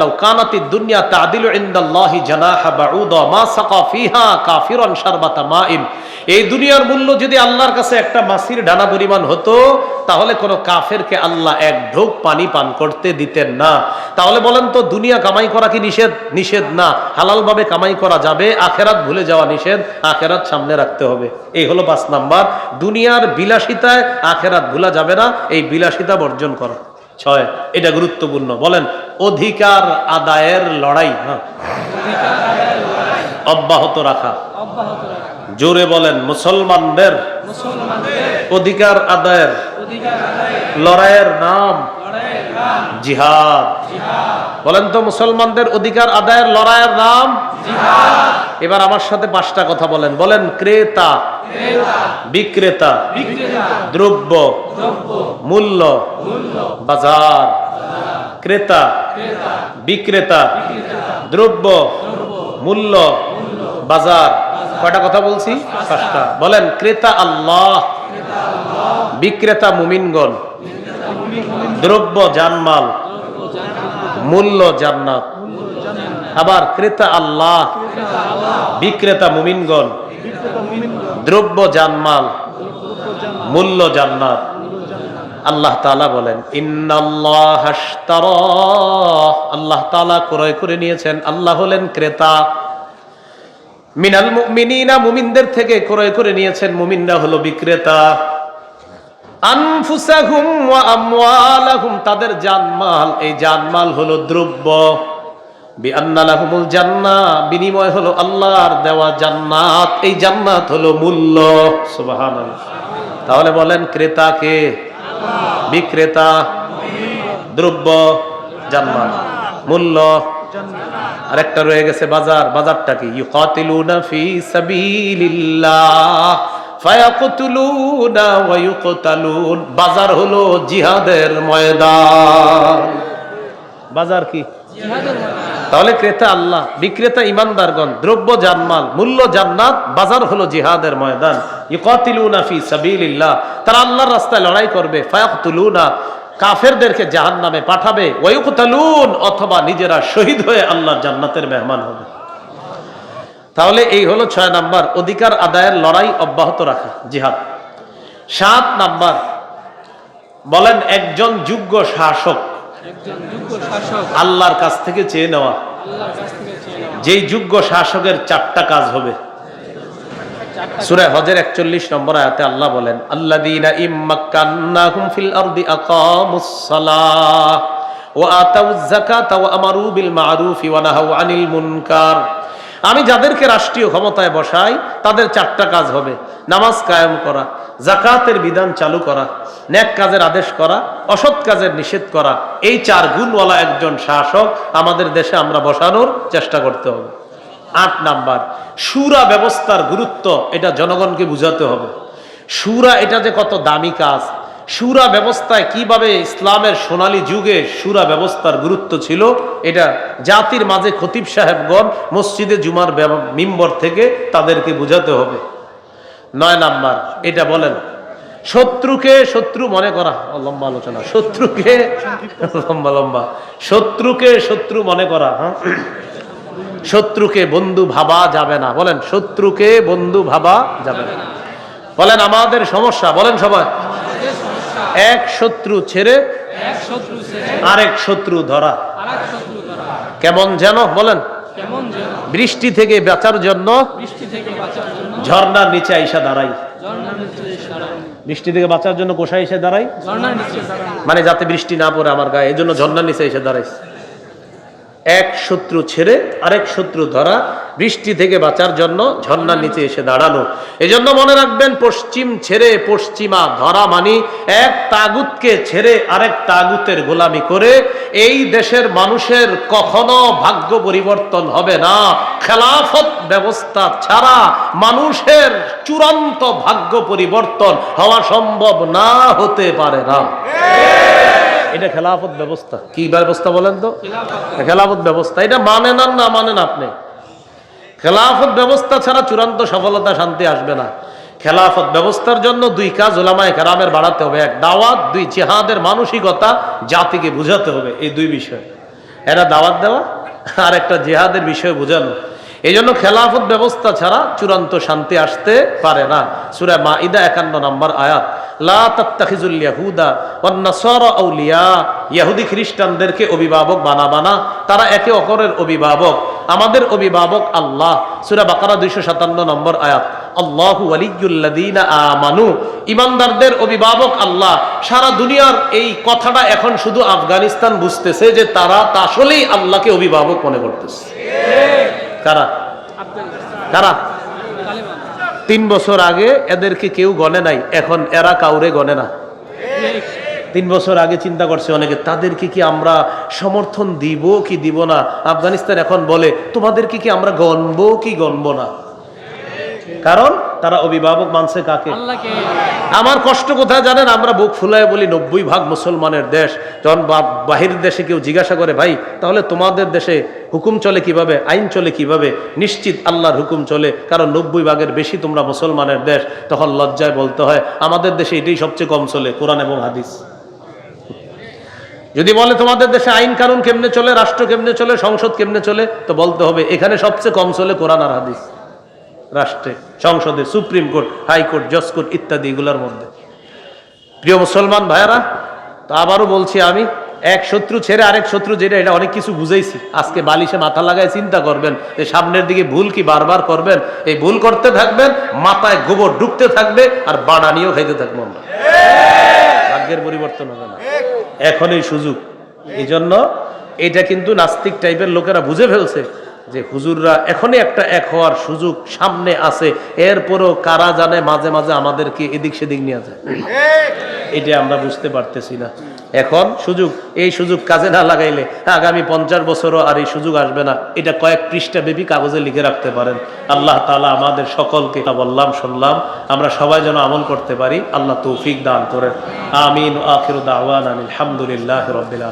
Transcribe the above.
লাউ কানাতিদ দুনিয়া তাদিলু ইনদাল্লাহি জানাহা বাউদা মা সাকা ফিহা কাফিরান শারবাতা মাইন। এই দুনিয়ার মূল্য যদি আল্লাহর কাছে একটা মাছির ডানা পরিমাণ হতো, তাহলে কোনো কাফেরকে আল্লাহ এক ঢোক পানি পান করতে দিতেন না। তাহলে বলেন তো, দুনিয়া কামাই করা কি নিষেধ? নিষেধ না। হালাল ভাবে কামাই করা যাবে, আখেরাত ভুলে যাওয়া নিষেধ, আখেরাত সামনে রাখতে হবে। এই হলো 5 নাম্বার। দুনিয়ার বিলাসিতায় আখেরাত ভুলা যাবে না, এই বিলাসিতা বর্জন করা। 6, এটা গুরুত্বপূর্ণ। বলেন, অধিকার আদায়ের লড়াই অব্যাহত রাখা। জোরে বলেন, মুসলমানদের অধিকার আদায়ের লড়াইয়ের নাম জিহাদ। বলেন তো, মুসলমানদের অধিকার আদায়ের লড়াইয়ের নাম জিহাদ। এবার আমার সাথে 5টা কথা বলেন। বলেন, ক্রেতা বিক্রেতা, দ্রব্য মূল্য বাজার। ক্রেতা বিক্রেতা, দ্রব্য মূল্য বাজার। কয়টা কথা বলছি? 5টা। বলেন, ক্রেতা আল্লাহ, বিক্রেতা মুমিনগণ, দ্রব্য জানমাল, মূল্য জান্নাত। আবার ক্রেতা আল্লাহ, বিক্রেতা মুমিনগণ, দ্রব্য জানমাল, মূল্য জান্নাত। আল্লাহ তাআলা বলেন, ইন্নাল্লাহা আশতারা, আল্লাহ তাআলা ক্রয় করে নিয়েছেন। আল্লাহ হলেন ক্রেতা। মিনাল মুমিনিনা, মুমিনদের থেকে ক্রয় করে নিয়েছেন। মুমিনরা হলো বিক্রেতা। আনফুসাহুম ওয়া আমওয়ালাহুম, তাদের জানমাল, এই জানমাল হলো দ্রব্য। বিআন্না লাহুমুল জান্নাহ, বিনিময় হলো আল্লাহর দেওয়া জান্নাত। এই জান্নাত হলো মূল্য। সুবহানাল্লাহ। তাহলে বলেন, ক্রেতা কে? বিক্রেতা, দ্রব্য জানমাল, মূল্য। আরেকটা রয়ে গেছে বাজার। বাজারটা কি? ইউকাতিলুনা ফি সাবিলিল্লাহ ফায়াকতুলুনা ওয়া ইউকতালুন। বাজার হলো জিহাদের ময়দান। বাজার কি? জিহাদের ময়দান। তাহলে ক্রেতা আল্লাহ, বিক্রেতা ইমানদারগণ, দ্রব্য জানমাল, মূল্য জান্নাত, বাজার হলো জিহাদের ময়দান। ইউকাতিলুনা ফি সাবিলিল্লাহ, তারা আল্লাহর রাস্তায় লড়াই করবে। ফায়াকতুলুনা, কাফেরদেরকে জাহান্নামে পাঠাবে। ওয়া ইউকতালুন, অথবা নিজেরা শহীদ হয়ে আল্লাহর জান্নাতের মেহমান হবে। তাহলে এই হলো 6 নাম্বার, অধিকার আদায়ের লড়াই অব্যাহত রাখা, জিহাদ। 7 নাম্বার, বলেন, একজন যোগ্য শাসক আল্লাহর কাছ থেকে চেয়ে নেওয়া। যেই যোগ্য শাসকের 4টা কাজ হবে। সূরা হজের 41 নম্বর আয়াতে আল্লাহ বলেন, আল্লাযীনা ইম্মাক্কান্নাহুম ফিল আরদি আকামুস সালাহ ওয়া আতাউয যাকাতা ওয়া আমারু বিল মা'রুফি ওয়া নাহাউ আনিল মুনকার। আমি যাদেরকে রাষ্ট্রীয় ক্ষমতায় বসাই, তাদের 4টা কাজ হবে। নামাজ কায়েম করা, যাকাতের বিধান চালু করা, নেক কাজের আদেশ করা, অসৎ কাজের নিষেধ করা। এই 4 গুণওয়ালা একজন শাসক আমাদের দেশে আমরা বসানোর চেষ্টা করতে হবে। 8 নাম্বার, শুরা ব্যবস্থার গুরুত্ব, এটা জনগণকে বুঝাতে হবে। শুরা এটা যে কত দামি কাজ, শুরা ব্যবস্থায় কিভাবে ইসলামের সোনালী যুগে শুরা ব্যবস্থার গুরুত্ব ছিল, এটা জাতির মাঝে খতিব সাহেবগণ মসজিদে জুমার মিম্বর থেকে তাদেরকে বুঝাতে হবে। 9 নাম্বার, এটা বলেন, শত্রুকে শত্রু মনে করা। লম্বা আলোচনা। শত্রুকে লম্বা শত্রুকে শত্রু মনে করা। শত্রুকে বন্ধু ভাবা যাবে না। বলেন, শত্রুকে বন্ধু ভাবা যাবে না। বলেন, আমাদের সমস্যা, বলেন সবাই, এক শত্রু ছেড়ে আরেক শত্রু ধরা। কেমন যেন? বলেন, বৃষ্টি থেকে বাঁচার জন্য ঝর্ণার নিচে আইসা দাঁড়াই। বৃষ্টি থেকে বাঁচার জন্য কোথায় এসে দাঁড়াই? মানে যাতে বৃষ্টি না পড়ে আমার গায়ে, এই জন্য ঝর্ণার নিচে এসে দাঁড়াই। এক শত্রু ছেড়ে আরেক শত্রু ধরা, বৃষ্টি থেকে বাঁচার জন্য ঝর্ণার নিচে এসে দাঁড়ানো। এজন্য মনে রাখবেন, পশ্চিম ছেড়ে পশ্চিমা ধরা মানে এক তাগুতকে ছেড়ে আরেক তাগুতের গোলামি করে এই দেশের মানুষের কখনো ভাগ্য পরিবর্তন হবে না। খেলাফত ব্যবস্থা ছাড়া মানুষের চূড়ান্ত ভাগ্য পরিবর্তন হওয়া সম্ভব না, হতে পারে না। এটা খেলাফত ব্যবস্থা। কি ব্যবস্থা বলেন তো? খেলাফত ব্যবস্থা। এটা মানেন আর না মানেন আপনি, খেলাফত ব্যবস্থা ছাড়া চূড়ান্ত সফলতা, শান্তি আসবে না। খেলাফত ব্যবস্থার জন্য 2 কাজ উলামায়ে কেরামের বাড়াতে হবে। 1 দাওয়াত, 2 জিহাদের মানসিকতা জাতিকে বুঝাতে হবে। এই 2 বিষয়। এরা দাওয়াত দেওয়া আর একটা জিহাদের বিষয় বোঝানো। এই জন্য খেলাফত ব্যবস্থা ছাড়া চূড়ান্ত শান্তি আসতে পারে না। সূরা মাইদা 51 নম্বর আয়াত, লা তাত্তাখিজুল ইয়াহুদা ওয়ান নাসারা আউলিয়া, ইহুদি খ্রিস্টানদেরকে অভিভাবক বানাবা না, তারা একে অপরের অভিভাবক, আমাদের অভিভাবক আল্লাহ। সূরা বাকারা 257 নম্বর আয়াত, আল্লাহু ওয়ালিয়্যুল্লাযীনা আমানু, ঈমানদারদের অভিভাবক আল্লাহ। সারা দুনিয়ার এই কথাটা এখন শুধু আফগানিস্তান বুঝতেছে যে তারা আসলেই আল্লাহকে অভিভাবক মনে করতেছে। কারা কারা 3 বছর আগে এদেরকে কেউ গণে নাই, এখন এরা কাউরে গণে না। 3 বছর আগে চিন্তা করছে অনেকে, তাদেরকে কি আমরা সমর্থন দিব কি দিব না। আফগানিস্তান এখন বলে তোমাদেরকে কি আমরা গণবো কি গণবো না, কারণ তারা অভিভাবক মানছে কাকে? আমার কষ্ট কোথায় জানেন? আমরা বুক ফুলায় বলি 90% মুসলমানের দেশ। যখন বাহির দেশে কেউ জিজ্ঞাসা করে, ভাই তাহলে তোমাদের দেশে হুকুম চলে কিভাবে, আইন চলে কিভাবে? নিশ্চিত আল্লাহর হুকুম চলে, কারণ 90% বেশি তোমরা মুসলমানের দেশ। তখন লজ্জায় বলতে হয় আমাদের দেশে এটাই সবচেয়ে কম চলে, কোরআন এবং হাদিস। যদি বলে তোমাদের দেশে আইন কানুন কেমনে চলে, রাষ্ট্র কেমনে চলে, সংসদ কেমনে চলে, তো বলতে হবে এখানে সবচেয়ে কম চলে কোরআন আর হাদিস। রাষ্ট্রে, সংসদে, সুপ্রিম কোর্ট, হাইকোর্ট, জজ কোর্ট ইত্যাদি এগুলোর মধ্যে। প্রিয় মুসলমান ভাইয়ারা, তো আবারও বলছি আমি, এক শত্রু ছেড়ে আরেক শত্রু, যেটা এটা অনেক কিছু বুঝাইছি। আজকে বালিশে মাথা লাগায় চিন্তা করবেন যে সামনের দিকে ভুল কি বারবার করবেন। এই ভুল করতে থাকবেন, মাথায় গোবর ঢুকতে থাকবে, আর বাড়ানিও খাইতে থাকবো আমরা। ভাগ্যের পরিবর্তন হবে না, এখন এই সুযোগ। এই জন্য এটা কিন্তু নাস্তিক টাইপের লোকেরা বুঝে ফেলছে যে হুজুররা এখনই একটা এক হওয়ার সুযোগ সামনে আছে, এরপরও কারা জানে মাঝে মাঝে আমাদেরকে এদিক সেদিক নিয়ে যায়। এটা আমরা বুঝতে পারতেছি না। এখন সুযোগ, এই সুযোগ কাজে না লাগাইলে আগামী 50 বছরও আর এই সুযোগ আসবে না। এটা কয়েক পৃষ্ঠা ব্যাপী কাগজে লিখে রাখতে পারেন। আল্লাহ তাআলা আমাদের সকলকে বললাম শুনলাম আমরা সবাই যেন আমল করতে পারি, আল্লাহ তৌফিক দান করেন। আমিন। আখিরু দাওয়ানা আলহামদুলিল্লাহি রাব্বিল আলামিন।